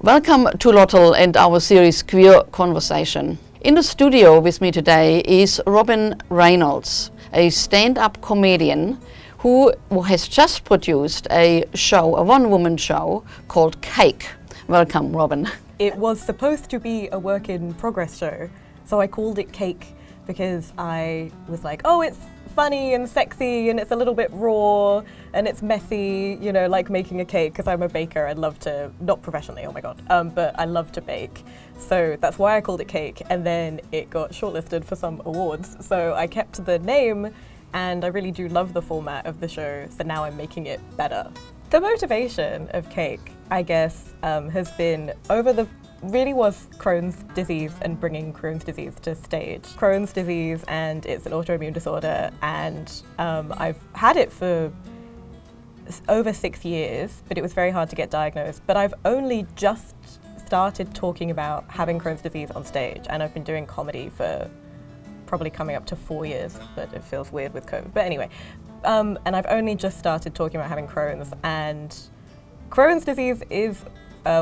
Welcome to LOTL and our series Queer Conversation. In the studio with me today is Robyn Reynolds, a stand-up comedian who has just produced a show, a one-woman show called Cake. Welcome, Robyn. It was supposed to be a work-in-progress show, so I called it Cake because I was like, oh, it's funny and sexy and it's a little bit raw and it's messy, you know, like making a cake, because I'm a baker. I love to, not professionally, oh my god, but I love to bake. So that's why I called it Cake, and then it got shortlisted for some awards. So I kept the name, and I really do love the format of the show, so now I'm making it better. The motivation of Cake, I guess, has been really was Crohn's disease and bringing Crohn's disease to stage. Crohn's disease, and it's an autoimmune disorder, and I've had it for over 6 years, but it was very hard to get diagnosed. But I've only just started talking about having Crohn's disease on stage, and I've been doing comedy for probably coming up to 4 years, but it feels weird with COVID. But anyway, and I've only just started talking about having Crohn's, and Crohn's disease is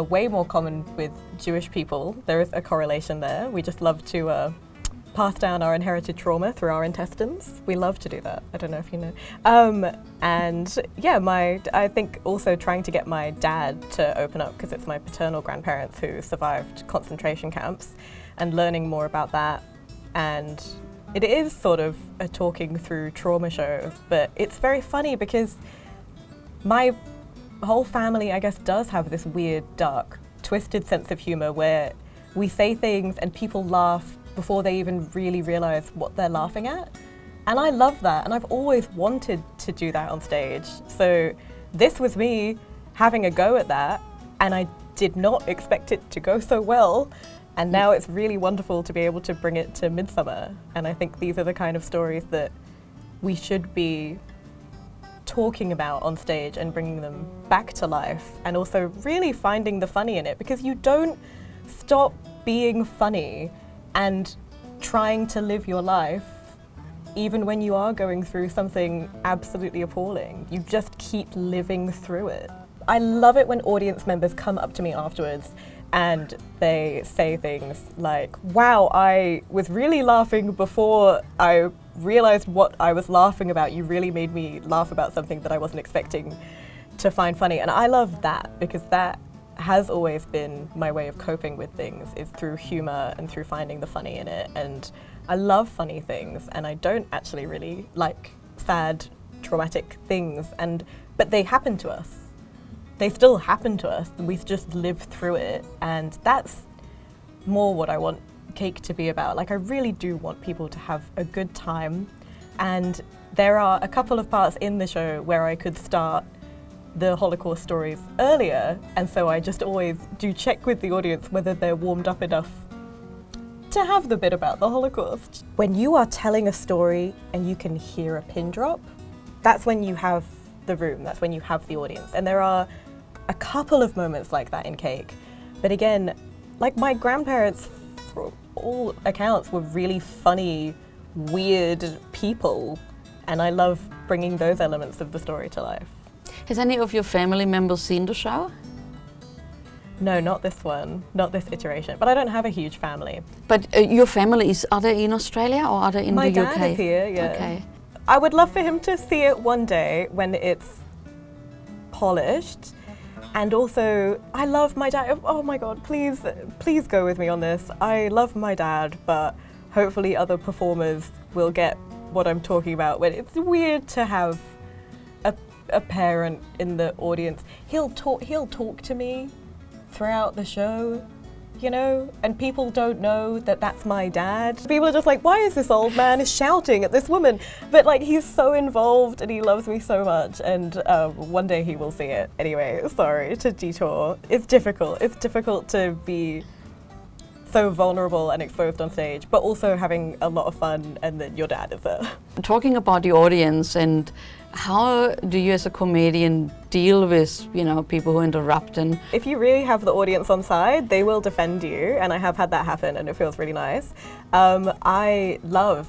way more common with Jewish people. There is a correlation there. We just love to pass down our inherited trauma through our intestines. We love to do that. I don't know if you know. And yeah, I think also trying to get my dad to open up, because it's my paternal grandparents who survived concentration camps, and learning more about that. And it is sort of a talking through trauma show, but it's very funny because my whole family, I guess, does have this weird, dark, twisted sense of humor where we say things and people laugh before they even really realize what they're laughing at. And I love that, and I've always wanted to do that on stage. So this was me having a go at that, and I did not expect it to go so well. And now it's really wonderful to be able to bring it to Midsummer. And I think these are the kind of stories that we should be talking about on stage and bringing them back to life, and also really finding the funny in it, because you don't stop being funny and trying to live your life even when you are going through something absolutely appalling. You just keep living through it. I love it when audience members come up to me afterwards and they say things like, wow, I was really laughing before I realized what I was laughing about. You really made me laugh about something that I wasn't expecting to find funny. And I love that, because that has always been my way of coping with things, is through humor and through finding the funny in it. And I love funny things, and I don't actually really like sad, traumatic things, but they happen to us. They still happen to us, and we just live through it. And that's more what I want Cake to be about. Like, I really do want people to have a good time, and there are a couple of parts in the show where I could start the Holocaust stories earlier, and so I just always do check with the audience whether they're warmed up enough to have the bit about the Holocaust. When you are telling a story and you can hear a pin drop, that's when you have the room, that's when you have the audience. And there are a couple of moments like that in Cake. But again, like, my grandparents, for all accounts, were really funny, weird people, and I love bringing those elements of the story to life. Has any of your family members seen the show? No, not this one, not this iteration, but I don't have a huge family. But your family, are they in Australia or are they in the UK? My dad is here, yeah. Okay. I would love for him to see it one day when it's polished. And also, I love my dad. Oh my God, please go with me on this. I love my dad, but hopefully other performers will get what I'm talking about. When it's weird to have a parent in the audience. He'll talk to me throughout the show, you know, and people don't know that that's my dad. People are just like, why is this old man shouting at this woman? But like, he's so involved and he loves me so much, and one day he will see it. Anyway, sorry to detour. It's difficult to be so vulnerable and exposed on stage, but also having a lot of fun, and then your dad is there. Talking about the audience, and how do you as a comedian deal with, you know, people who interrupt? And if you really have the audience on side, they will defend you, and I have had that happen, and it feels really nice. I love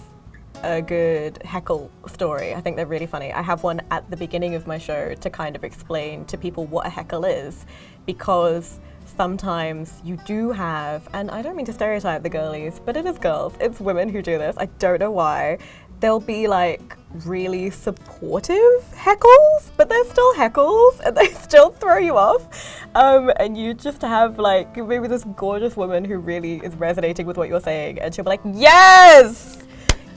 a good heckle story. I think they're really funny. I have one at the beginning of my show to kind of explain to people what a heckle is, because sometimes you do have, and I don't mean to stereotype the girlies, but it is girls, it's women who do this, I don't know why. They'll be like really supportive heckles, but they're still heckles and they still throw you off. And you just have like maybe this gorgeous woman who really is resonating with what you're saying, and she'll be like, yes!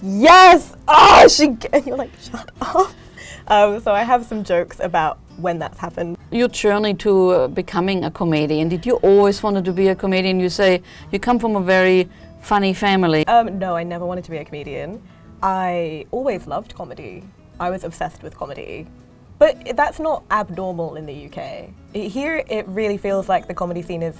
Yes! And you're like, shut up. So I have some jokes about when that's happened. Your journey to becoming a comedian, did you always wanted to be a comedian? You say you come from a very funny family. No, I never wanted to be a comedian. I always loved comedy. I was obsessed with comedy. But that's not abnormal in the UK. Here it really feels like the comedy scene is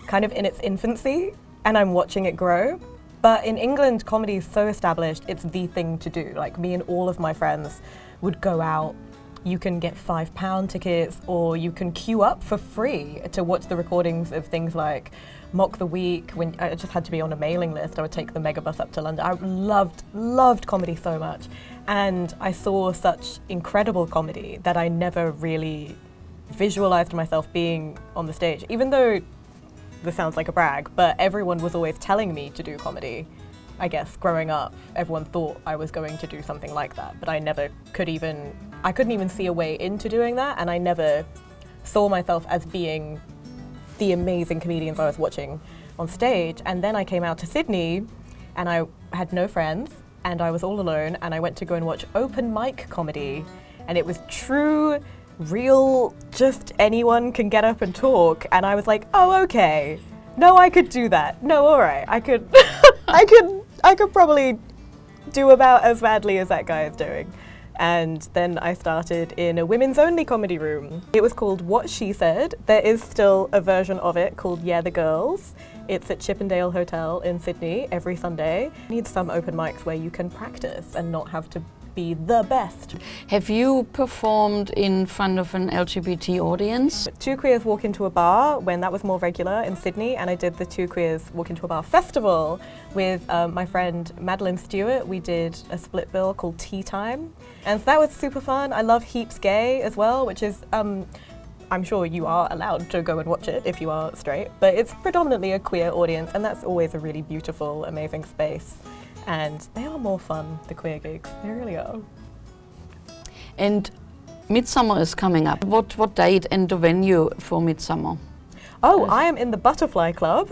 kind of in its infancy and I'm watching it grow. But in England, comedy is so established, it's the thing to do. Like me and all of my friends would go out. You can get £5 tickets or you can queue up for free to watch the recordings of things like Mock the Week. When I just had to be on a mailing list, I would take the megabus up to London. I loved comedy so much. And I saw such incredible comedy that I never really visualized myself being on the stage. Even though this sounds like a brag, but everyone was always telling me to do comedy. I guess growing up, everyone thought I was going to do something like that, but I couldn't even see a way into doing that, and I never saw myself as being the amazing comedians I was watching on stage. And then I came out to Sydney and I had no friends and I was all alone, and I went to go and watch open mic comedy, and it was true, real, just anyone can get up and talk, and I was like, oh, okay. No, I could do that. No, all right. I could I could probably do about as badly as that guy is doing. And then I started in a women's only comedy room. It was called What She Said. There is still a version of it called Yeah the Girls. It's at Chippendale Hotel in Sydney every Sunday. Need some open mics where you can practice and not have to be the best. Have you performed in front of an LGBT audience? Two Queers Walk Into a Bar, when that was more regular in Sydney, and I did the Two Queers Walk Into a Bar festival with my friend Madeline Stewart. We did a split bill called Tea Time, and so that was super fun. I love Heaps Gay as well, which is I'm sure you are allowed to go and watch it if you are straight, but it's predominantly a queer audience, and that's always a really beautiful, amazing space. And they are more fun, the queer gigs, they really are. And Midsummer is coming up. What date and the venue for Midsummer? Oh, I am in the Butterfly Club.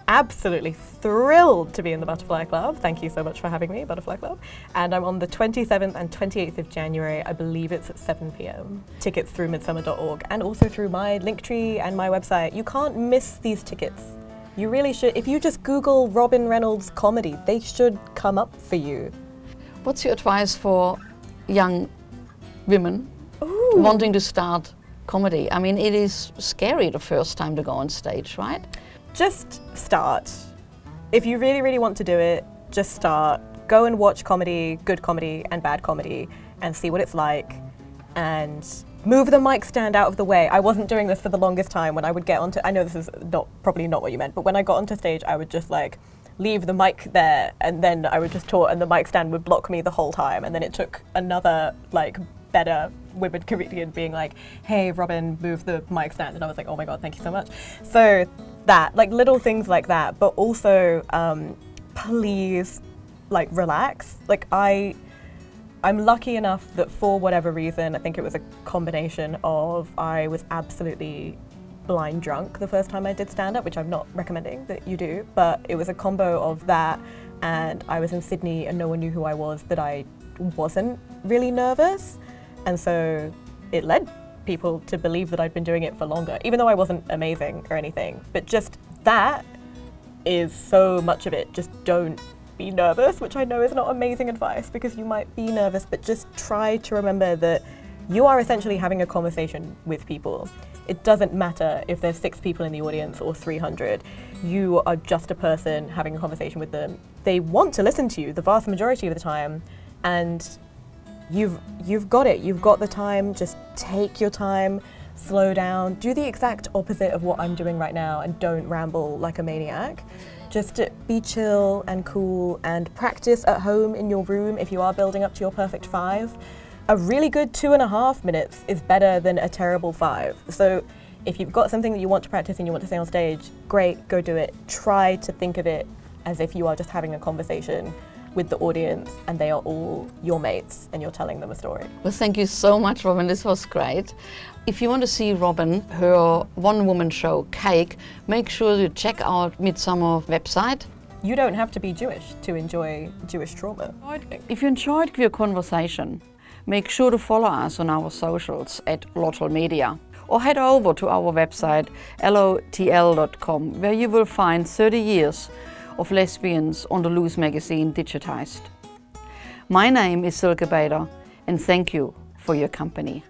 Absolutely thrilled to be in the Butterfly Club. Thank you so much for having me, Butterfly Club. And I'm on the 27th and 28th of January. I believe it's at 7 p.m. Tickets through midsummer.org and also through my Linktree and my website. You can't miss these tickets. You really should. If you just Google Robyn Reynolds comedy, they should come up for you. What's your advice for young women wanting to start comedy? I mean, it is scary the first time to go on stage, right? Just start. If you really, really want to do it, just start. Go and watch comedy, good comedy and bad comedy, and see what it's like. And move the mic stand out of the way. I wasn't doing this for the longest time. When I would get onto, I know this is probably not what you meant, but when I got onto stage, I would just like leave the mic there, and then I would just talk, and the mic stand would block me the whole time. And then it took another like better women comedian being like, "Hey, Robyn, move the mic stand," and I was like, "Oh my god, thank you so much." So that, like little things like that, but also please, like relax. Like I'm lucky enough that for whatever reason, I think it was a combination of I was absolutely blind drunk the first time I did stand-up, which I'm not recommending that you do, but it was a combo of that, and I was in Sydney and no one knew who I was, that I wasn't really nervous, and so it led people to believe that I'd been doing it for longer, even though I wasn't amazing or anything. But just that is so much of it. Just don't be nervous, which I know is not amazing advice because you might be nervous, but just try to remember that you are essentially having a conversation with people. It doesn't matter if there's 6 people in the audience or 300. You are just a person having a conversation with them. They want to listen to you the vast majority of the time, and you've got it. You've got the time. Just take your time, slow down, do the exact opposite of what I'm doing right now, and don't ramble like a maniac. Just be chill and cool, and practice at home in your room if you are building up to your perfect 5. A really good 2.5 minutes is better than a terrible 5. So If you've got something that you want to practice and you want to say on stage, great, go do it. Try to think of it as if you are just having a conversation with the audience and they are all your mates and you're telling them a story. Well, thank you so much, Robyn. This was great. If you want to see Robyn, her one-woman show, Cake, make sure you check out Midsummer website. You don't have to be Jewish to enjoy Jewish trauma. If you enjoyed Queer Conversation, make sure to follow us on our socials at LOTL Media, or head over to our website LOTL.com, where you will find 30 years of Lesbians on the Loose magazine digitized. My name is Silke Bader, and thank you for your company.